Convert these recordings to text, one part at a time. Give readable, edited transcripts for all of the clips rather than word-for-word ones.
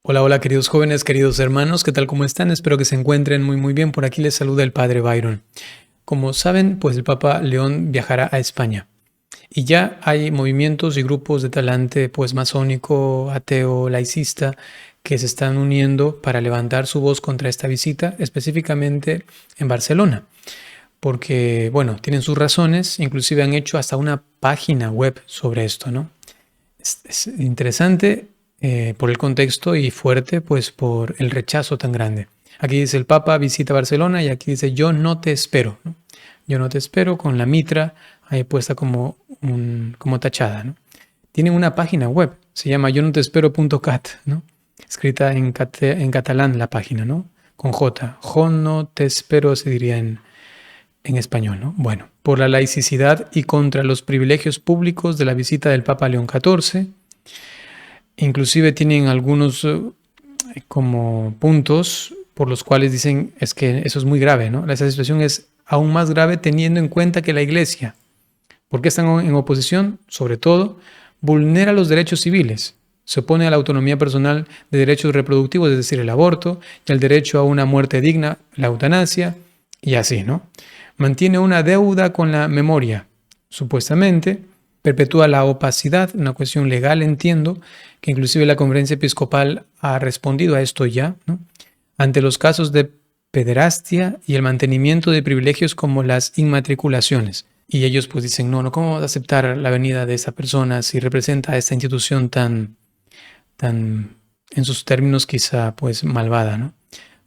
Hola, hola queridos jóvenes, queridos hermanos, ¿qué tal? ¿Cómo están? Espero que se encuentren muy bien. Por aquí les saluda el Padre Byron. Como saben, pues el Papa León viajará a España y ya hay movimientos y grupos de talante pues masónico, ateo, laicista que se están uniendo para levantar su voz contra esta visita, específicamente en Barcelona, porque bueno, tienen sus razones, inclusive han hecho hasta una página web sobre esto, ¿no? Es interesante por el contexto y fuerte pues por el rechazo tan grande. Aquí dice el Papa visita Barcelona y aquí dice yo no te espero, ¿no? Yo no te espero con la mitra ahí puesta como tachada, ¿no? Tienen una página web, se llama yo no te espero.cat, ¿no? Escrita en catalán la página, ¿no? Con J. Jo no te espero se diría en español, ¿no? Bueno, por la laicidad y contra los privilegios públicos de la visita del Papa León XIV. Inclusive tienen algunos como puntos por los cuales dicen es que eso es muy grave, ¿no? Esa situación es aún más grave teniendo en cuenta que la Iglesia, porque están en oposición, sobre todo, vulnera los derechos civiles, se opone a la autonomía personal de derechos reproductivos, es decir, el aborto, y al derecho a una muerte digna, la eutanasia, y así, ¿no? Mantiene una deuda con la memoria, supuestamente, perpetúa la opacidad, una cuestión legal, entiendo, que inclusive la Conferencia Episcopal ha respondido a esto ya, ¿no? Ante los casos de pederastia y el mantenimiento de privilegios como las inmatriculaciones. Y ellos pues dicen, no, ¿cómo vamos a aceptar la venida de esa persona si representa a esta institución tan, en sus términos quizá pues malvada, ¿no?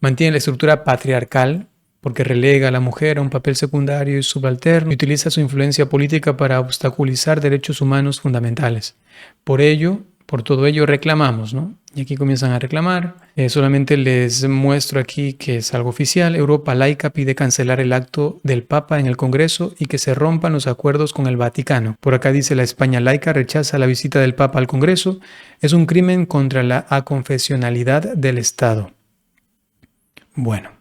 Mantiene la estructura patriarcal porque relega a la mujer a un papel secundario y subalterno y utiliza su influencia política para obstaculizar derechos humanos fundamentales. Por todo ello reclamamos, ¿no? Y aquí comienzan a reclamar. Solamente les muestro aquí que es algo oficial. Europa laica pide cancelar el acto del Papa en el Congreso y que se rompan los acuerdos con el Vaticano. Por acá dice la España laica rechaza la visita del Papa al Congreso. Es un crimen contra la aconfesionalidad del Estado. Bueno.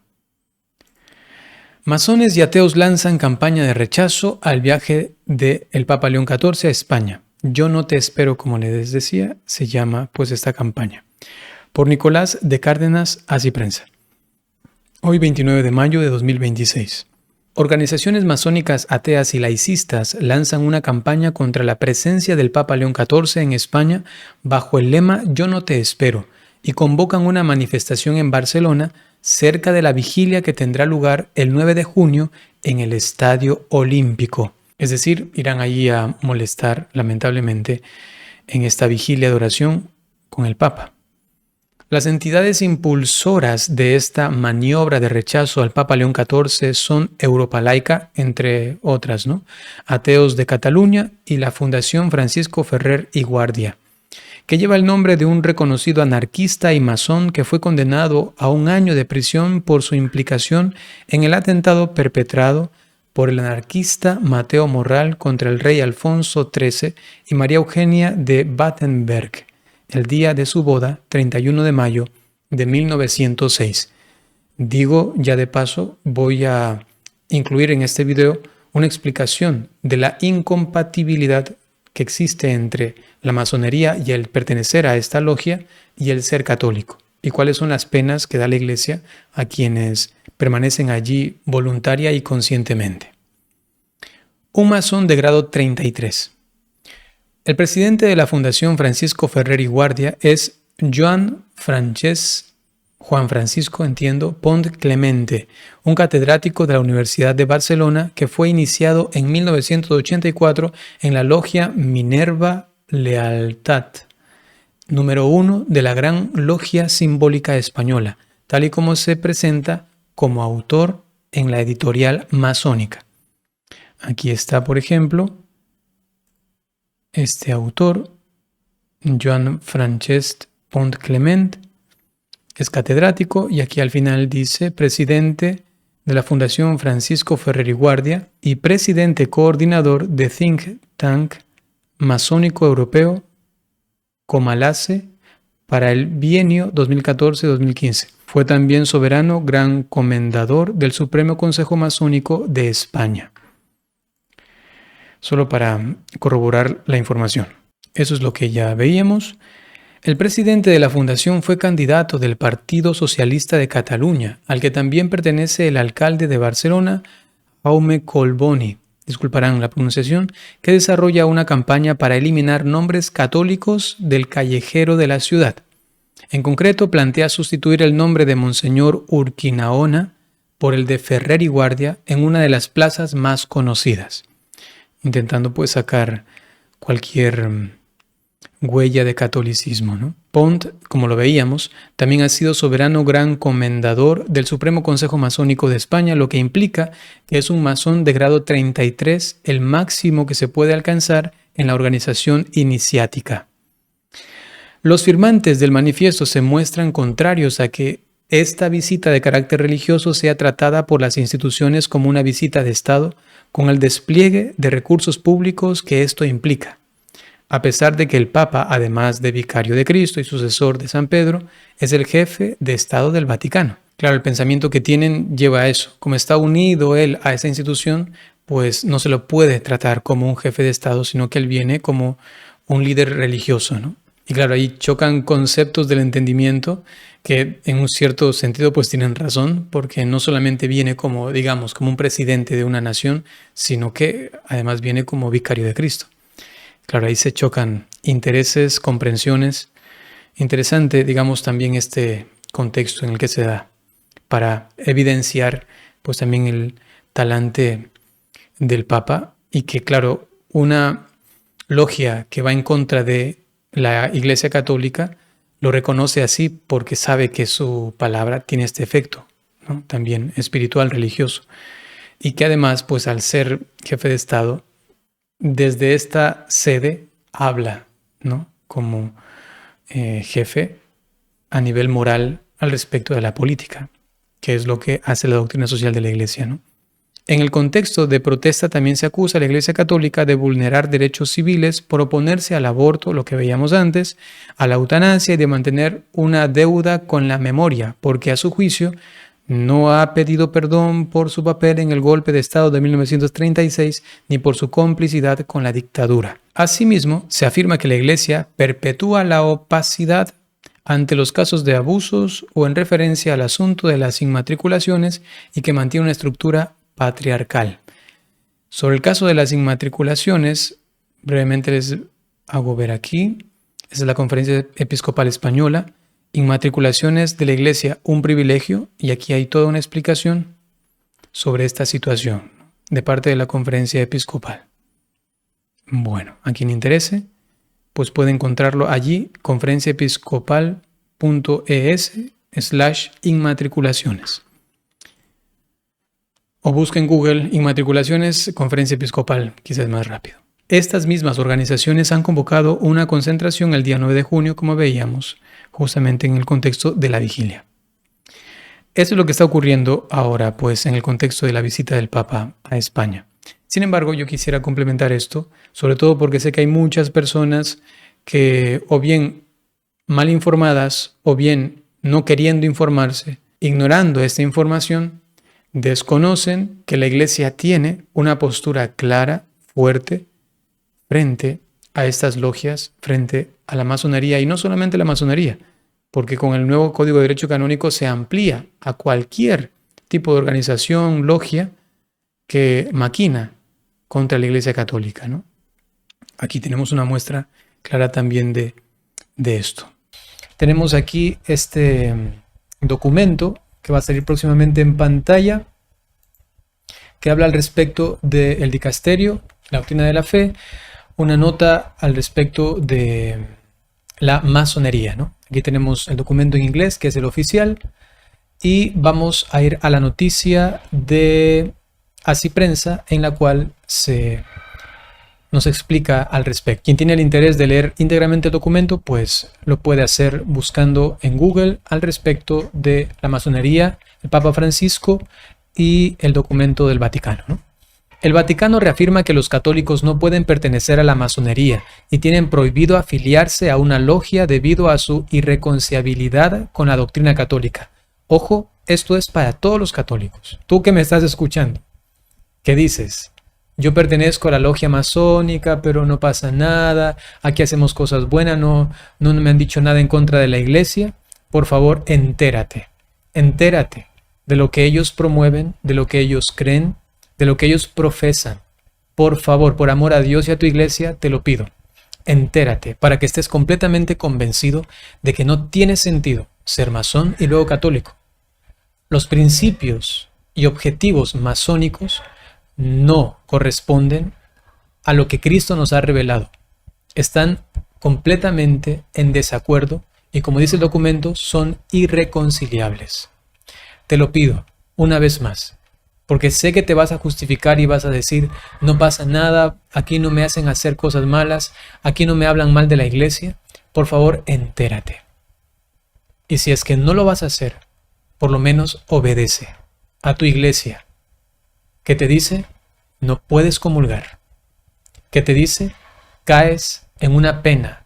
Masones y ateos lanzan campaña de rechazo al viaje del Papa León XIV a España. Yo no te espero, como les decía, se llama pues esta campaña. Por Nicolás de Cárdenas, Así Prensa. Hoy 29 de mayo de 2026. Organizaciones masónicas ateas y laicistas lanzan una campaña contra la presencia del Papa León XIV en España bajo el lema Yo no te espero y convocan una manifestación en Barcelona cerca de la vigilia que tendrá lugar el 9 de junio en el Estadio Olímpico. Es decir, irán allí a molestar, lamentablemente, en esta vigilia de oración con el Papa. Las entidades impulsoras de esta maniobra de rechazo al Papa León XIV son Europa Laica, entre otras, ¿no? Ateos de Cataluña y la Fundación Francisco Ferrer y Guardia, que lleva el nombre de un reconocido anarquista y masón que fue condenado a 1 año de prisión por su implicación en el atentado perpetrado por el anarquista Mateo Morral contra el rey Alfonso XIII y María Eugenia de Battenberg, el día de su boda, 31 de mayo de 1906. Digo ya de paso, voy a incluir en este video una explicación de la incompatibilidad que existe entre la masonería y el pertenecer a esta logia y el ser católico, y cuáles son las penas que da la Iglesia a quienes permanecen allí voluntaria y conscientemente. Un masón de grado 33. El presidente de la Fundación Francisco Ferrer y Guardia es Juan Francisco, Pont Clemente, un catedrático de la Universidad de Barcelona que fue iniciado en 1984 en la logia Minerva Lealtat, número 1 de la Gran Logia Simbólica Española, tal y como se presenta como autor en la editorial masónica. Aquí está, por ejemplo, este autor, Joan Francesc Pont Clement, es catedrático y aquí al final dice presidente de la Fundación Francisco Ferrer y Guardia y presidente coordinador de Think Tank Masónico Europeo Comalace para el bienio 2014-2015. Fue también soberano gran comendador del Supremo Consejo Masónico de España. Solo para corroborar la información. Eso es lo que ya veíamos. El presidente de la fundación fue candidato del Partido Socialista de Cataluña, al que también pertenece el alcalde de Barcelona, Jaume Collboni, disculparán la pronunciación, que desarrolla una campaña para eliminar nombres católicos del callejero de la ciudad. En concreto, plantea sustituir el nombre de Monseñor Urquinaona por el de Ferrer y Guardia en una de las plazas más conocidas, intentando pues sacar cualquier huella de catolicismo, ¿no? Pont, como lo veíamos, también ha sido soberano gran comendador del Supremo Consejo Masónico de España, lo que implica que es un masón de grado 33, el máximo que se puede alcanzar en la organización iniciática. Los firmantes del manifiesto se muestran contrarios a que esta visita de carácter religioso sea tratada por las instituciones como una visita de Estado, con el despliegue de recursos públicos que esto implica, a pesar de que el Papa, además de vicario de Cristo y sucesor de San Pedro, es el jefe de Estado del Vaticano. Claro, el pensamiento que tienen lleva a eso. Como está unido él a esa institución, pues no se lo puede tratar como un jefe de Estado, sino que él viene como un líder religioso, ¿no? Y claro, ahí chocan conceptos del entendimiento que en un cierto sentido pues tienen razón, porque no solamente viene como, digamos, como un presidente de una nación, sino que además viene como vicario de Cristo. Claro, ahí se chocan intereses, comprensiones. Interesante, digamos, también este contexto en el que se da para evidenciar pues también el talante del Papa y que, claro, una logia que va en contra de la Iglesia Católica lo reconoce así porque sabe que su palabra tiene este efecto, ¿no? También espiritual, religioso. Y que además, pues al ser jefe de Estado, desde esta sede habla, ¿no? Como jefe a nivel moral al respecto de la política, que es lo que hace la doctrina social de la Iglesia, ¿no? En el contexto de protesta también se acusa a la Iglesia Católica de vulnerar derechos civiles por oponerse al aborto, lo que veíamos antes, a la eutanasia y de mantener una deuda con la memoria, porque a su juicio no ha pedido perdón por su papel en el golpe de Estado de 1936 ni por su complicidad con la dictadura. Asimismo, se afirma que la Iglesia perpetúa la opacidad ante los casos de abusos o en referencia al asunto de las inmatriculaciones y que mantiene una estructura patriarcal. Sobre el caso de las inmatriculaciones, brevemente les hago ver aquí, esa es la Conferencia Episcopal Española, inmatriculaciones de la Iglesia, un privilegio, y aquí hay toda una explicación sobre esta situación de parte de la Conferencia Episcopal. Bueno, a quien interese, pues puede encontrarlo allí, conferenciaepiscopal.es/inmatriculaciones. O busca en Google inmatriculaciones, Conferencia Episcopal, quizás más rápido. Estas mismas organizaciones han convocado una concentración el día 9 de junio, como veíamos, justamente en el contexto de la vigilia. Eso es lo que está ocurriendo ahora, pues, en el contexto de la visita del Papa a España. Sin embargo, yo quisiera complementar esto, sobre todo porque sé que hay muchas personas que o bien mal informadas o bien no queriendo informarse, ignorando esta información, desconocen que la Iglesia tiene una postura clara, fuerte, frente a estas logias, frente a la masonería, y no solamente la masonería, porque con el nuevo Código de Derecho Canónico se amplía a cualquier tipo de organización, logia, que maquina contra la Iglesia Católica, ¿no? Aquí tenemos una muestra clara también de esto. Tenemos aquí este documento que va a salir próximamente en pantalla, que habla al respecto del dicasterio, la doctrina de la fe, una nota al respecto de la masonería, ¿no? Aquí tenemos el documento en inglés, que es el oficial, y vamos a ir a la noticia de Así Prensa, en la cual nos explica al respecto. Quien tiene el interés de leer íntegramente el documento, pues lo puede hacer buscando en Google al respecto de la masonería, el Papa Francisco y el documento del Vaticano, ¿no? El Vaticano reafirma que los católicos no pueden pertenecer a la masonería y tienen prohibido afiliarse a una logia debido a su irreconciliabilidad con la doctrina católica. Ojo, esto es para todos los católicos. Tú que me estás escuchando, ¿qué dices? yo pertenezco a la logia masónica, pero no pasa nada, aquí hacemos cosas buenas, no me han dicho nada en contra de la iglesia. Por favor, entérate de lo que ellos promueven, de lo que ellos creen, de lo que ellos profesan. Por favor, por amor a Dios y a tu iglesia, te lo pido. Entérate para que estés completamente convencido de que no tiene sentido ser masón y luego católico. Los principios y objetivos masónicos no corresponden a lo que Cristo nos ha revelado. Están completamente en desacuerdo y, como dice el documento, son irreconciliables. Te lo pido una vez más, porque sé que te vas a justificar y vas a decir, no pasa nada, aquí no me hacen hacer cosas malas, aquí no me hablan mal de la iglesia. Por favor, entérate. Y si es que no lo vas a hacer, por lo menos obedece a tu iglesia, que te dice, no puedes comulgar, que te dice, caes en una pena,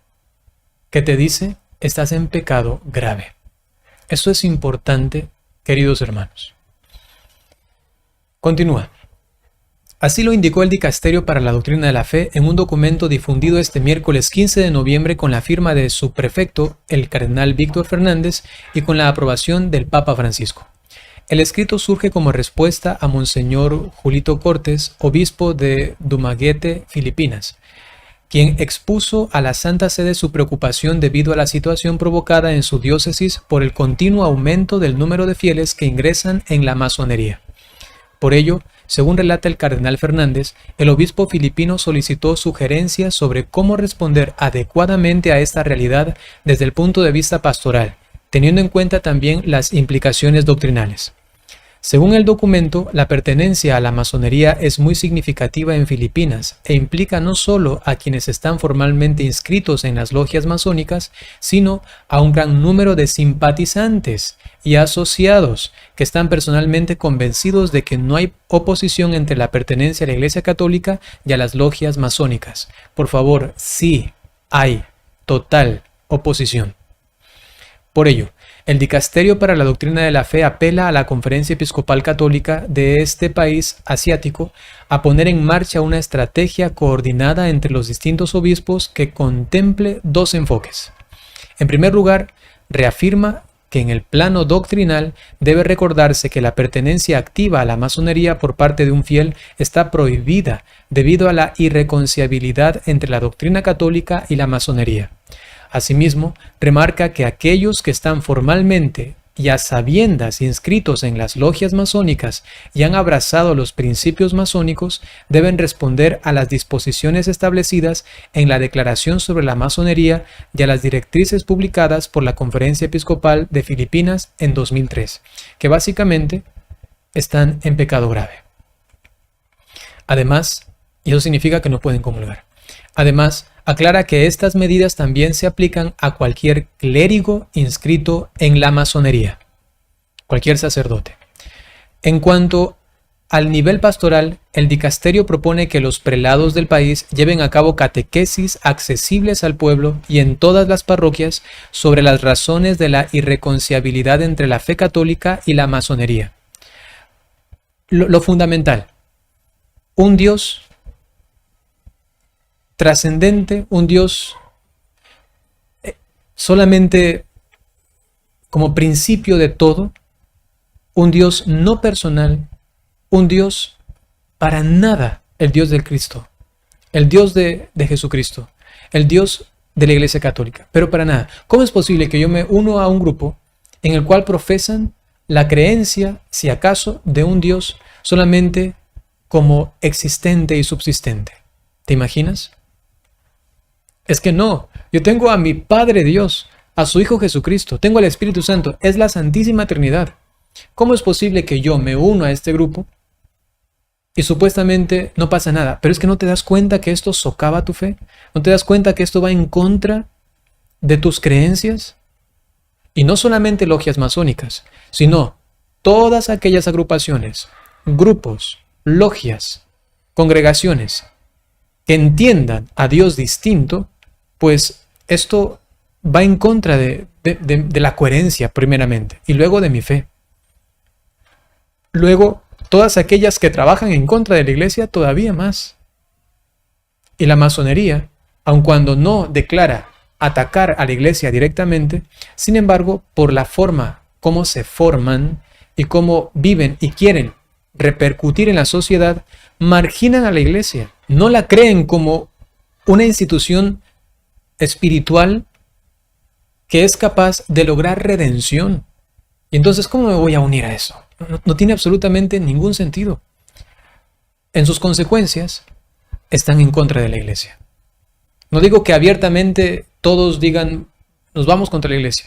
que te dice, estás en pecado grave. Eso es importante, queridos hermanos. Continúa. Así lo indicó el Dicasterio para la Doctrina de la Fe en un documento difundido este miércoles 15 de noviembre con la firma de su prefecto, el cardenal Víctor Fernández, y con la aprobación del Papa Francisco. El escrito surge como respuesta a Monseñor Julito Cortés, obispo de Dumaguete, Filipinas, quien expuso a la Santa Sede su preocupación debido a la situación provocada en su diócesis por el continuo aumento del número de fieles que ingresan en la masonería. Por ello, según relata el cardenal Fernández, el obispo filipino solicitó sugerencias sobre cómo responder adecuadamente a esta realidad desde el punto de vista pastoral, teniendo en cuenta también las implicaciones doctrinales. Según el documento, la pertenencia a la masonería es muy significativa en Filipinas e implica no solo a quienes están formalmente inscritos en las logias masónicas, sino a un gran número de simpatizantes y asociados que están personalmente convencidos de que no hay oposición entre la pertenencia a la Iglesia Católica y a las logias masónicas. Por favor, sí hay total oposición. Por ello, el Dicasterio para la Doctrina de la Fe apela a la Conferencia Episcopal Católica de este país asiático a poner en marcha una estrategia coordinada entre los distintos obispos que contemple dos enfoques. En primer lugar, reafirma que en el plano doctrinal debe recordarse que la pertenencia activa a la masonería por parte de un fiel está prohibida debido a la irreconciliabilidad entre la doctrina católica y la masonería. Asimismo, remarca que aquellos que están formalmente y a sabiendas inscritos en las logias masónicas y han abrazado los principios masónicos deben responder a las disposiciones establecidas en la Declaración sobre la Masonería y a las directrices publicadas por la Conferencia Episcopal de Filipinas en 2003, que básicamente están en pecado grave. Además, y eso significa que no pueden comulgar. Además, aclara que estas medidas también se aplican a cualquier clérigo inscrito en la masonería, cualquier sacerdote. En cuanto al nivel pastoral, el dicasterio propone que los prelados del país lleven a cabo catequesis accesibles al pueblo y en todas las parroquias sobre las razones de la irreconciliabilidad entre la fe católica y la masonería. Lo fundamental, un Dios trascendente, un Dios solamente como principio de todo, un Dios no personal, un Dios para nada el Dios del Cristo, el Dios de Jesucristo, el Dios de la Iglesia Católica, pero para nada. ¿Cómo es posible que yo me uno a un grupo en el cual profesan la creencia, si acaso, de un Dios solamente como existente y subsistente? ¿Te imaginas? Es que no, yo tengo a mi Padre Dios, a su Hijo Jesucristo, tengo al Espíritu Santo, es la Santísima Trinidad. ¿Cómo es posible que yo me uno a este grupo y supuestamente no pasa nada? Pero es que no te das cuenta que esto socava tu fe, no te das cuenta que esto va en contra de tus creencias. Y no solamente logias masónicas, sino todas aquellas agrupaciones, grupos, logias, congregaciones que entiendan a Dios distinto, pues esto va en contra de la coherencia primeramente y luego de mi fe. Luego Todas aquellas que trabajan en contra de la iglesia, todavía más. Y la masonería, aun cuando no declara atacar a la iglesia directamente, sin embargo, por la forma como se forman y cómo viven y quieren repercutir en la sociedad, marginan a la iglesia. No la creen como una institución espiritual que es capaz de lograr redención. Y entonces, ¿cómo me voy a unir a eso? No tiene absolutamente ningún sentido. En sus consecuencias, están en contra de la iglesia. No digo que abiertamente todos digan, nos vamos contra la iglesia,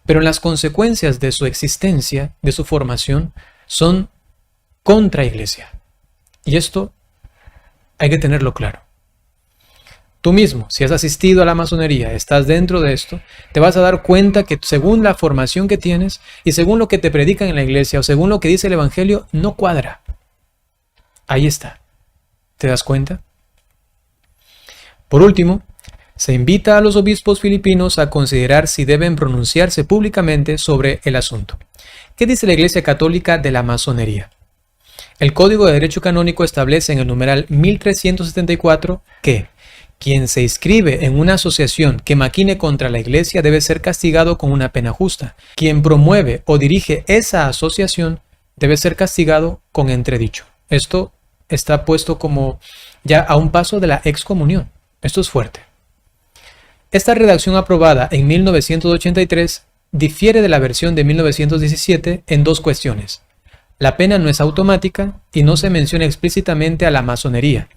pero las consecuencias de su existencia, de su formación, son contra iglesia. Y esto hay que tenerlo claro. Tú mismo, si has asistido a la masonería, estás dentro de esto, te vas a dar cuenta que según la formación que tienes y según lo que te predican en la iglesia o según lo que dice el evangelio, no cuadra. Ahí está. ¿Te das cuenta? Por último, se invita a los obispos filipinos a considerar si deben pronunciarse públicamente sobre el asunto. ¿Qué dice la Iglesia Católica de la masonería? El Código de Derecho Canónico establece en el numeral 1374 que quien se inscribe en una asociación que maquine contra la Iglesia debe ser castigado con una pena justa. Quien promueve o dirige esa asociación debe ser castigado con entredicho. Esto está puesto como ya a un paso de la excomunión. Esto es fuerte. Esta redacción aprobada en 1983 difiere de la versión de 1917 en dos cuestiones. La pena no es automática y no se menciona explícitamente a la masonería.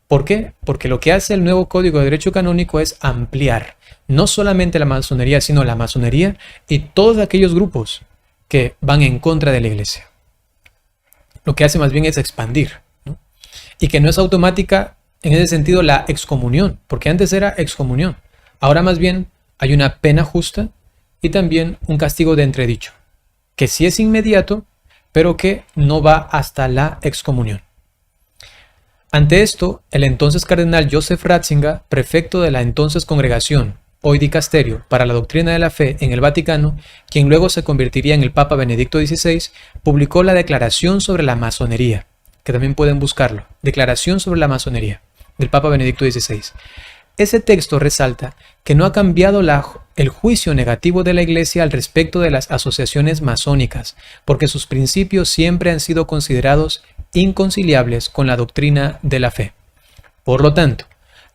¿Por qué? Porque lo que hace el nuevo Código de Derecho Canónico es ampliar no solamente la masonería, sino la masonería y todos aquellos grupos que van en contra de la iglesia. Lo que hace más bien es expandir, ¿no? Y que no es automática en ese sentido la excomunión, porque antes era excomunión. Ahora más bien hay una pena justa y también un castigo de entredicho, que sí es inmediato, pero que no va hasta la excomunión. Ante esto, el entonces cardenal Joseph Ratzinger, prefecto de la entonces congregación, hoy dicasterio, para la doctrina de la fe en el Vaticano, quien luego se convertiría en el Papa Benedicto XVI, publicó la Declaración sobre la Masonería, que también pueden buscarlo, Declaración sobre la Masonería, del Papa Benedicto XVI. Ese texto resalta que no ha cambiado el juicio negativo de la Iglesia al respecto de las asociaciones masónicas, porque sus principios siempre han sido considerados inconciliables con la doctrina de la fe. Por lo tanto,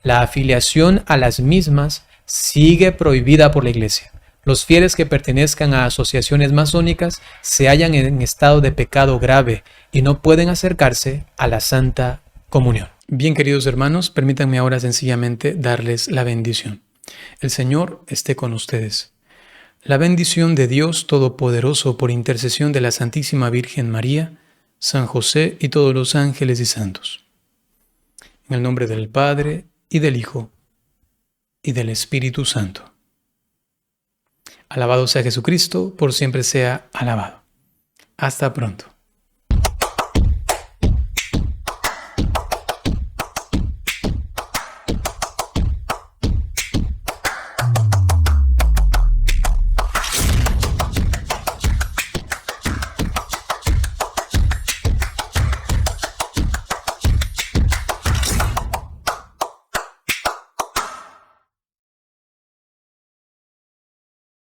la afiliación a las mismas sigue prohibida por la Iglesia. Los fieles que pertenezcan a asociaciones masónicas se hallan en estado de pecado grave y no pueden acercarse a la Santa Comunión. Bien, queridos hermanos, permítanme ahora sencillamente darles la bendición. El Señor esté con ustedes. La bendición de Dios Todopoderoso por intercesión de la Santísima Virgen María, San José y todos los ángeles y santos. En el nombre del Padre, y del Hijo, y del Espíritu Santo. Alabado sea Jesucristo, por siempre sea alabado. Hasta pronto.